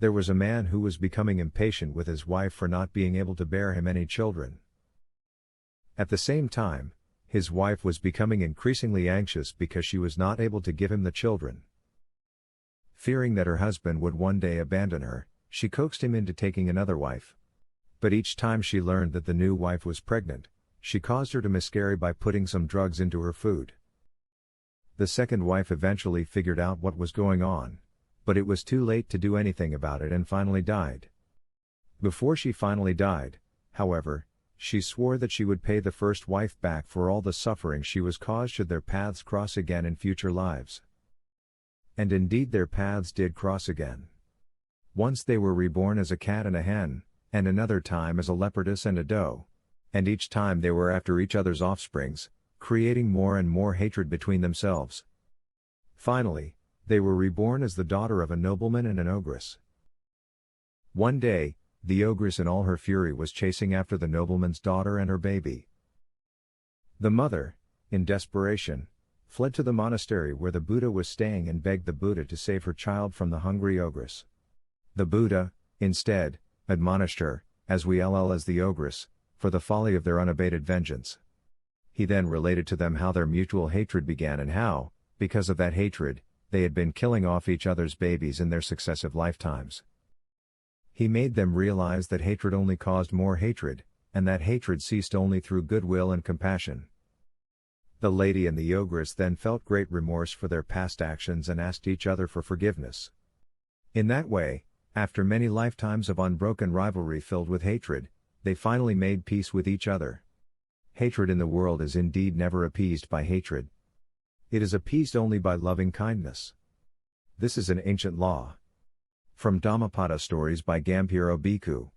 There was a man who was becoming impatient with his wife for not being able to bear him any children. At the same time, his wife was becoming increasingly anxious because she was not able to give him the children. Fearing that her husband would one day abandon her, she coaxed him into taking another wife. But each time she learned that the new wife was pregnant, she caused her to miscarry by putting some drugs into her food. The second wife eventually figured out what was going on, but it was too late to do anything about it and finally died. Before she finally died, however, she swore that she would pay the first wife back for all the suffering she was caused should their paths cross again in future lives. And indeed their paths did cross again. Once they were reborn as a cat and a hen, and another time as a leopardess and a doe. And each time they were after each other's offsprings, creating more and more hatred between themselves. Finally, they were reborn as the daughter of a nobleman and an ogress. One day, the ogress in all her fury was chasing after the nobleman's daughter and her baby. The mother, in desperation, fled to the monastery where the Buddha was staying and begged the Buddha to save her child from the hungry ogress. The Buddha, instead, admonished her, as well as the ogress, for the folly of their unabated vengeance. He then related to them how their mutual hatred began and how, because of that hatred, they had been killing off each other's babies in their successive lifetimes. He made them realize that hatred only caused more hatred, and that hatred ceased only through goodwill and compassion. The lady and the ogress then felt great remorse for their past actions and asked each other for forgiveness. In that way, after many lifetimes of unbroken rivalry filled with hatred, they finally made peace with each other. Hatred in the world is indeed never appeased by hatred. It is appeased only by loving kindness. This is an ancient law. From Dhammapada Stories by Gambhiro Bhikkhu.